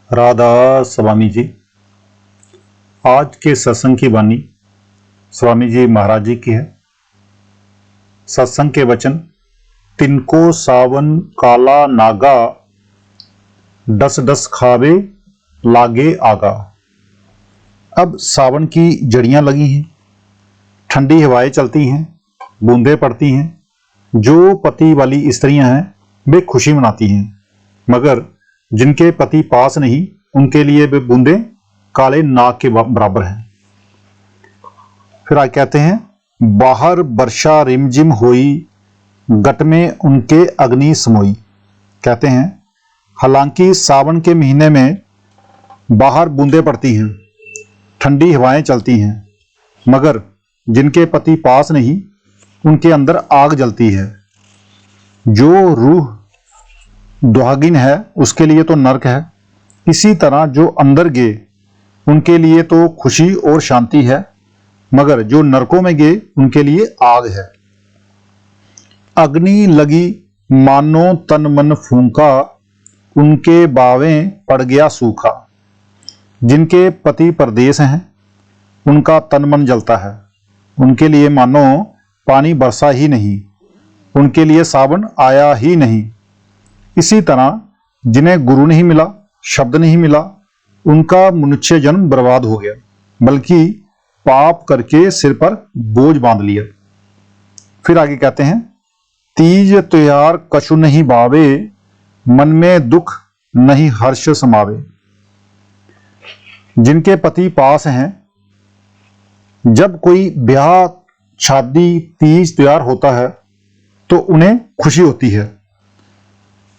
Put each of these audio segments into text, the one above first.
राधा स्वामी जी। आज के सत्संग की वाणी स्वामी जी महाराज जी की है। सत्संग के वचन, तिनको सावन काला नागा, डस डस खावे लागे आगा। अब सावन की जड़ियां लगी हैं, ठंडी हवाएं चलती हैं, बूंदें पड़ती हैं। जो पति वाली स्त्रियां हैं वे खुशी मनाती हैं, मगर जिनके पति पास नहीं उनके लिए वे बूंदें काले नाग के बराबर हैं। फिर आगे कहते हैं, बाहर वर्षा रिमझिम होई, गट में उनके अग्नि समोई। कहते हैं हालांकि सावन के महीने में बाहर बूंदें पड़ती हैं, ठंडी हवाएं चलती हैं, मगर जिनके पति पास नहीं उनके अंदर आग जलती है। जो रूह दुहागिन है उसके लिए तो नरक है, इसी तरह जो अंदर गए उनके लिए तो खुशी और शांति है, मगर जो नरकों में गए उनके लिए आग है। अग्नि लगी मानो तन मन फूंका, उनके बावें पड़ गया सूखा। जिनके पति परदेश हैं उनका तन मन जलता है, उनके लिए मानो पानी बरसा ही नहीं, उनके लिए सावन आया ही नहीं। इसी तरह जिन्हें गुरु नहीं मिला, शब्द नहीं मिला, उनका मनुष्य जन्म बर्बाद हो गया, बल्कि पाप करके सिर पर बोझ बांध लिया। फिर आगे कहते हैं, तीज त्योहार कछु नहीं भावे, मन में दुख नहीं हर्ष समावे। जिनके पति पास हैं, जब कोई ब्याह शादी तीज त्योहार होता है तो उन्हें खुशी होती है।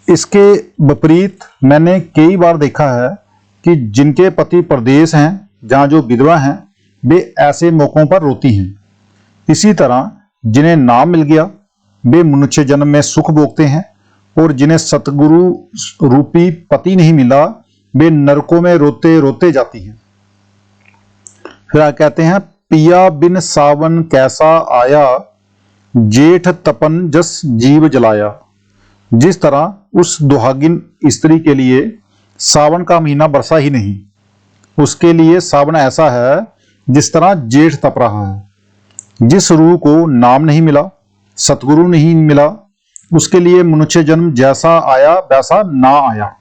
इसके विपरीत मैंने कई बार देखा है कि जिनके पति परदेश हैं, जहाँ जो विधवा हैं, वे ऐसे मौकों पर रोती हैं। इसी तरह जिन्हें नाम मिल गया वे मनुष्य जन्म में सुख भोगते हैं, और जिन्हें सतगुरु रूपी पति नहीं मिला वे नरकों में रोते रोते जाती हैं। फिर कहते हैं, पिया बिन सावन कैसा आया, जेठ तपन जस जीव जलाया। जिस तरह उस दुहागिन स्त्री के लिए सावन का महीना बरसा ही नहीं, उसके लिए सावन ऐसा है जिस तरह जेठ तप रहा है। जिस रूह को नाम नहीं मिला, सतगुरु नहीं मिला, उसके लिए मनुष्य जन्म जैसा आया वैसा ना आया।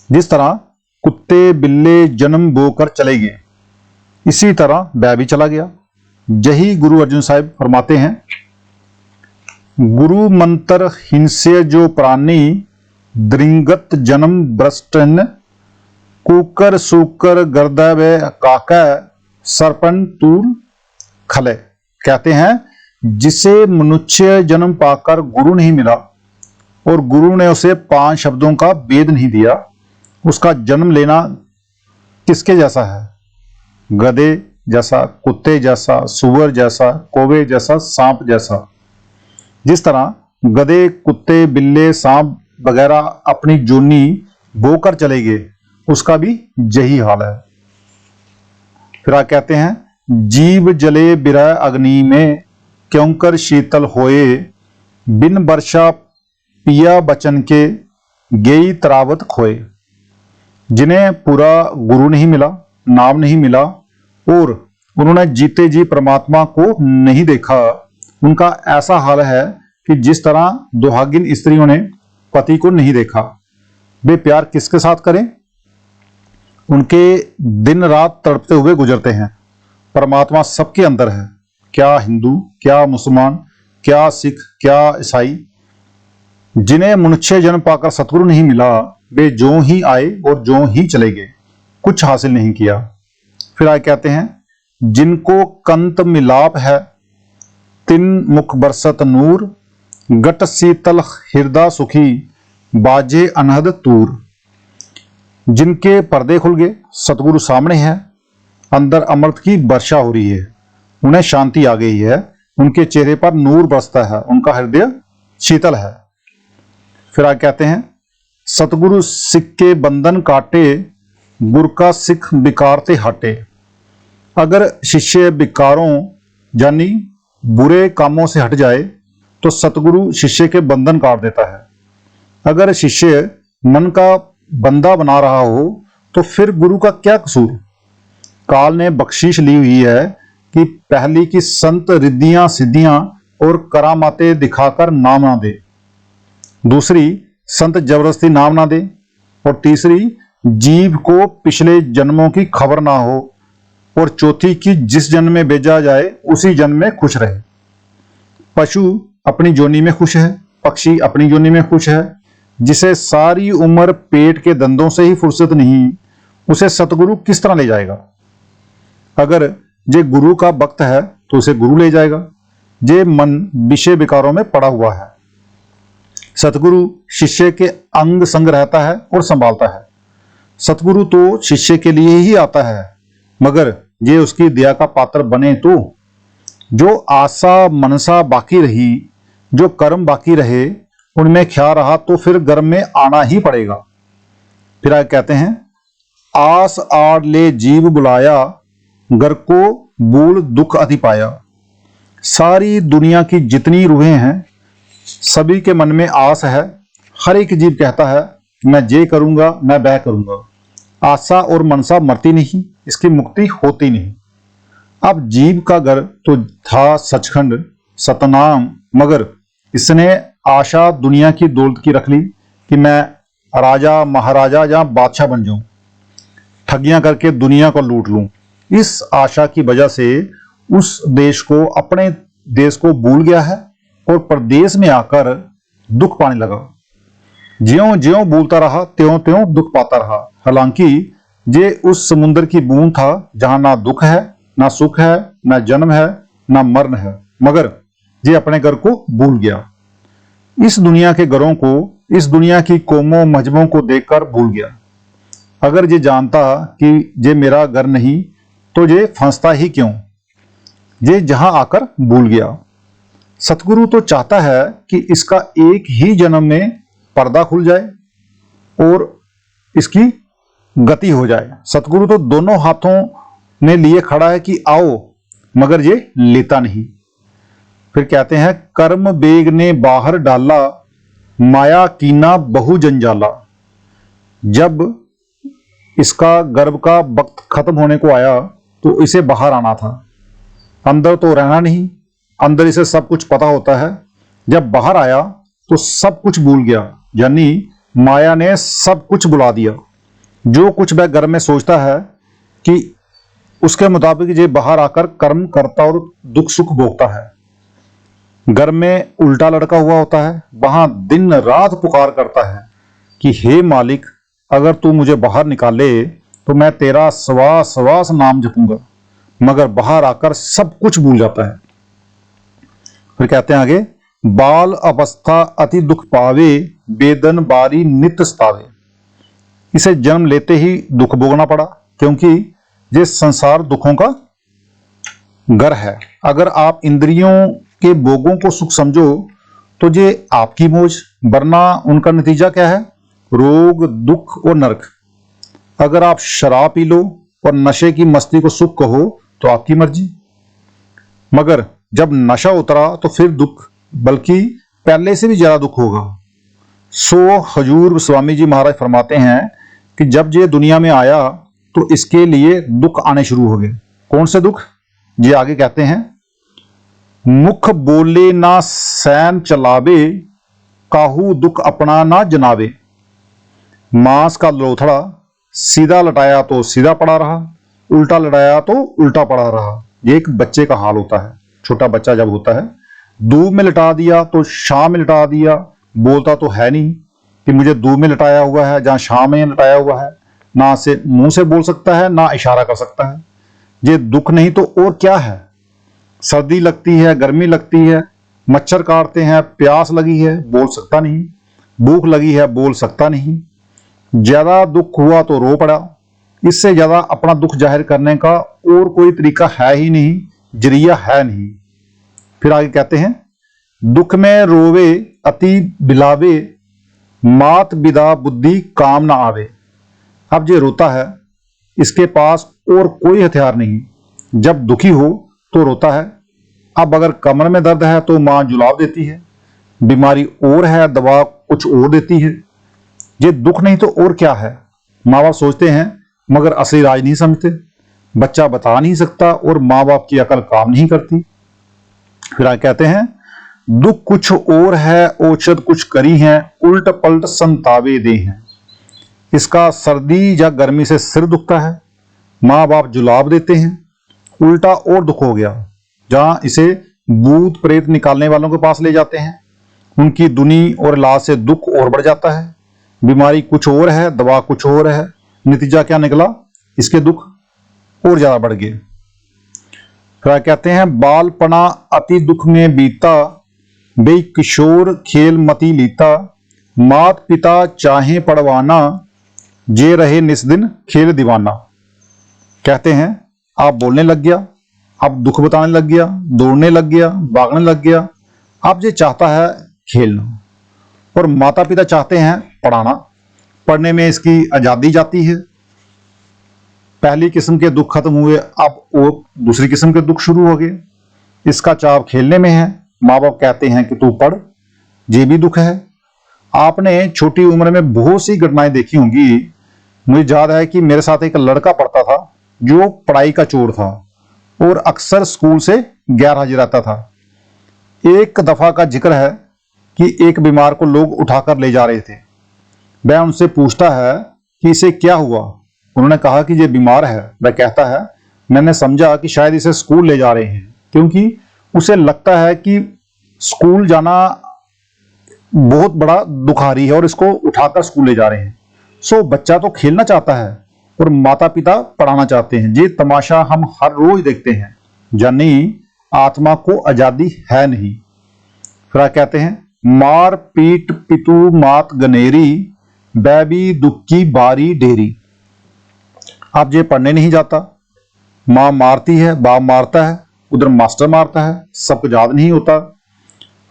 जिस तरह कुत्ते बिल्ले जन्म बोकर चले गए, इसी तरह वह भी चला गया। यही गुरु अर्जुन साहिब फरमाते हैं, गुरु मंत्र हिंसे जो प्राणी, दृंगत जन्म भ्रष्टन, कुकर सुकर गर्दव काका, सरपन तूल खले। कहते हैं जिसे मनुष्य जन्म पाकर गुरु नहीं मिला और गुरु ने उसे 5 शब्दों का वेद नहीं दिया, उसका जन्म लेना किसके जैसा है? गधे जैसा, कुत्ते जैसा, सुअर जैसा, कौवे जैसा, सांप जैसा। जिस तरह गधे, कुत्ते, बिल्ले, सांप वगैरह अपनी जोनी बोकर चले गए, उसका भी यही हाल है। फिर आप कहते हैं, जीव जले बिरह अग्नि में, क्योंकर शीतल होए, बिन वर्षा पिया बचन के, गेई तरावत खोए। जिन्हें पूरा गुरु नहीं मिला, नाम नहीं मिला, और उन्होंने जीते जी परमात्मा को नहीं देखा, उनका ऐसा हाल है कि जिस तरह दुहागिन स्त्रियों ने पति को नहीं देखा। वे प्यार किसके साथ करें? उनके दिन रात तड़पते हुए गुजरते हैं। परमात्मा सबके अंदर है, क्या हिंदू, क्या मुसलमान, क्या सिख, क्या ईसाई। जिन्हें मनुष्य जन्म पाकर सतगुरु नहीं मिला वे जो ही आए और जो ही चले गए, कुछ हासिल नहीं किया। फिर आगे कहते हैं, जिनको कंत मिलाप है, तिन मुख बरसत नूर, गट शीतल हृदय सुखी, बाजे अनहद तूर। जिनके पर्दे खुल गए, सतगुरु सामने है, अंदर अमृत की वर्षा हो रही है, उन्हें शांति आ गई है, उनके चेहरे पर नूर बरसता है, उनका हृदय शीतल है। फिर आगे कहते हैं, सतगुरु सिख के बंधन काटे, गुर का सिख विकार ते हटे। अगर शिष्य विकारों यानी बुरे कामों से हट जाए तो सतगुरु शिष्य के बंधन काट देता है। अगर शिष्य मन का बंदा बना रहा हो तो फिर गुरु का क्या कसूर? काल ने बख्शीश ली हुई है कि पहली की संत रिद्धियां सिद्धियां और करामातें दिखाकर नाम ना दे, दूसरी संत जबरदस्ती नाम ना दे, और तीसरी जीव को पिछले जन्मों की खबर ना हो, और चौथी की जिस जन्म में भेजा जाए उसी जन्म में खुश रहे। पशु अपनी जोनी में खुश है, पक्षी अपनी जोनी में खुश है, जिसे सारी उम्र पेट के दंदों से ही फुर्सत नहीं, उसे सतगुरु किस तरह ले जाएगा? अगर जे गुरु का भक्त है तो उसे गुरु ले जाएगा, जे मन विषय विकारों में पड़ा हुआ है। सतगुरु शिष्य के अंग संग रहता है और संभालता है। सतगुरु तो शिष्य के लिए ही आता है, मगर ये उसकी दया का पात्र बने तो। जो आशा मनसा बाकी रही, जो कर्म बाकी रहे, उनमें ख्याल रहा तो फिर गर्म में आना ही पड़ेगा। फिर आगे कहते हैं, आस आड़ ले जीव बुलाया, घर को बूढ़ दुख अति पाया। सारी दुनिया की जितनी रूहें हैं, सभी के मन में आस है। हर एक जीव कहता है मैं ये करूंगा, मैं वह करूंगा। आशा और मनसा मरती नहीं, इसकी मुक्ति होती नहीं। अब जीव का घर तो था सचखंड सतनाम, मगर इसने आशा दुनिया की दौलत की रख ली कि मैं राजा महाराजा या बादशाह बन जाऊं, ठगियां करके दुनिया को लूट लूं। इस आशा की वजह से उस देश को, अपने देश को भूल गया है और परदेश में आकर दुख पाने लगा। ज्यों ज्यों भूलता रहा त्यों त्यों दुख पाता रहा। हालांकि ये उस समुद्र की बूंद था जहां ना दुख है, ना सुख है, ना जन्म है, ना मरण है, मगर ये अपने घर को भूल गया। इस दुनिया के घरों को, इस दुनिया की कौमों मजहबों को देखकर भूल गया। अगर ये जानता कि ये मेरा घर नहीं तो ये फंसता ही क्यों? ये जहां आकर भूल गया। सतगुरु तो चाहता है कि इसका एक ही जन्म में पर्दा खुल जाए और इसकी गति हो जाए। सतगुरु तो दोनों हाथों में लिए खड़ा है कि आओ, मगर ये लेता नहीं। फिर कहते हैं, कर्म बेग ने बाहर डाला, माया कीना बहु जंजाला। जब इसका गर्भ का वक्त खत्म होने को आया तो इसे बाहर आना था, अंदर तो रहना नहीं। अंदर इसे सब कुछ पता होता है, जब बाहर आया तो सब कुछ भूल गया, यानी माया ने सब कुछ बुला दिया। जो कुछ वह घर में सोचता है कि उसके मुताबिक ये बाहर आकर कर्म करता और दुख सुख भोगता है। घर में उल्टा लटका हुआ होता है, वहां दिन रात पुकार करता है कि हे मालिक, अगर तू मुझे बाहर निकाले तो मैं तेरा श्वास श्वास नाम जपूंगा, मगर बाहर आकर सब कुछ भूल जाता है। फिर कहते हैं आगे, बाल अवस्था अति दुख पावे, बेदन बारी नित सतावे। इसे जन्म लेते ही दुख भोगना पड़ा, क्योंकि ये संसार दुखों का घर है। अगर आप इंद्रियों के भोगों को सुख समझो तो ये आपकी मौज, वरना उनका नतीजा क्या है? रोग, दुख और नरक। अगर आप शराब पी लो और नशे की मस्ती को सुख कहो तो आपकी मर्जी, मगर जब नशा उतरा तो फिर दुख, बल्कि पहले से भी ज्यादा दुख होगा। सो हजूर स्वामी जी महाराज फरमाते हैं कि जब ये दुनिया में आया तो इसके लिए दुख आने शुरू हो गए। कौन से दुख? ये आगे कहते हैं, मुख बोले ना सैन चलावे, काहू दुख अपना ना जनावे। मांस का लोथड़ा सीधा लटाया तो सीधा पड़ा रहा, उल्टा लटाया तो उल्टा पड़ा रहा। ये एक बच्चे का हाल होता है। छोटा बच्चा जब होता है, दूध में लटा दिया तो शाम में लटा दिया, बोलता तो है नहीं कि मुझे दूध में लटाया हुआ है, जहां शाम में लटाया हुआ है। ना से मुंह से बोल सकता है, ना इशारा कर सकता है। ये दुख नहीं तो और क्या है? सर्दी लगती है, गर्मी लगती है, मच्छर काटते हैं, प्यास लगी है, बोल सकता नहीं, भूख लगी है, बोल सकता नहीं। ज्यादा दुख हुआ तो रो पड़ा। इससे ज्यादा अपना दुख जाहिर करने का और कोई तरीका है ही नहीं, जरिया है नहीं। फिर आगे कहते हैं, दुख में रोवे अति बिलावे, मात बिदा बुद्धि काम ना आवे। अब ये रोता है, इसके पास और कोई हथियार नहीं। जब दुखी हो तो रोता है। अब अगर कमर में दर्द है तो मां जुलाब देती है, बीमारी और है, दवा कुछ और देती है। ये दुख नहीं तो और क्या है? माँ बाप सोचते हैं मगर असली राज नहीं समझते। बच्चा बता नहीं सकता और माँ बाप की अकल काम नहीं करती। फिर आगे कहते हैं, दुख कुछ और है, औषध कुछ करी है, उल्ट पलट संतावे दे हैं। इसका सर्दी या गर्मी से सिर दुखता है, माँ बाप जुलाब देते हैं, उल्टा और दुख हो गया। जहां इसे भूत प्रेत निकालने वालों के पास ले जाते हैं, उनकी दुनी और इलाज से दुख और बढ़ जाता है। बीमारी कुछ और है, दवा कुछ और है, नतीजा क्या निकला, इसके दुख और ज्यादा बढ़ गए। फिर कहते हैं, बालपना अति दुख में बीता, बे किशोर खेल मती लीता, मात पिता चाहे पढ़वाना, जे रहे निस्दिन खेल दीवाना। कहते हैं, आप बोलने लग गया, अब दुख बताने लग गया, दौड़ने लग गया, भागने लग गया, अब ये चाहता है खेलना, और माता पिता चाहते हैं पढ़ाना। पढ़ने में इसकी आजादी जाती है। पहली किस्म के दुख खत्म हुए, अब वो दूसरी किस्म के दुख शुरू हो गए। इसका चाव खेलने में है, माँ बाप कहते हैं कि तू पढ़, ये भी दुख है। आपने छोटी उम्र में बहुत सी घटनाएं देखी होंगी। मुझे याद है कि मेरे साथ एक लड़का पढ़ता था जो पढ़ाई का चोर था और अक्सर स्कूल से गैर हाजिर आता था। एक दफा का जिक्र है कि एक बीमार को लोग उठाकर ले जा रहे थे। वह उनसे पूछता है कि इसे क्या हुआ। उन्होंने कहा कि ये बीमार है। वह कहता है, मैंने समझा कि शायद इसे स्कूल ले जा रहे हैं, क्योंकि उसे लगता है कि स्कूल जाना बहुत बड़ा दुखारी है और इसको उठाकर स्कूल ले जा रहे हैं। सो बच्चा तो खेलना चाहता है और माता पिता पढ़ाना चाहते हैं। ये तमाशा हम हर रोज देखते हैं। जानी आत्मा को आजादी है नहीं। फिर कहते हैं, मार पीट पितु मात गनेरी, बैबी दुख की बारी डेरी। अब ये पढ़ने नहीं जाता, माँ मारती है, बाप मारता है, उधर मास्टर मारता है, सबको याद नहीं होता।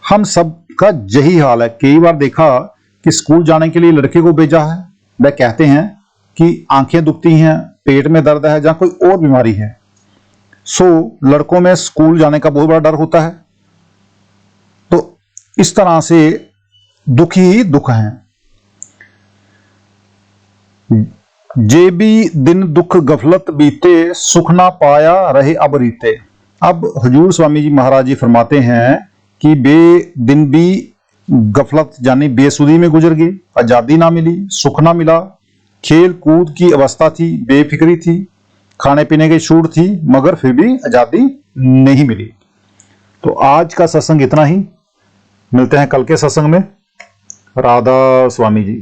हम सबका यही हाल है। कई बार देखा कि स्कूल जाने के लिए लड़के को भेजा है, वह कहते हैं कि आंखें दुखती हैं, पेट में दर्द है, जहां कोई और बीमारी है। सो लड़कों में स्कूल जाने का बहुत बड़ा डर होता है। तो इस तरह से दुख ही दुख हैं। जे भी दिन दुख गफलत बीते, सुख ना पाया रहे अब रीते। अब हजूर स्वामी जी महाराज जी फरमाते हैं कि बे दिन भी गफलत यानी बेसुधी में गुजर गई, आजादी ना मिली, सुख ना मिला, खेल कूद की अवस्था थी, बेफिक्री थी, खाने पीने की छूट थी, मगर फिर भी आजादी नहीं मिली। तो आज का सत्संग इतना ही। मिलते हैं कल के सत्संग में। राधा स्वामी जी।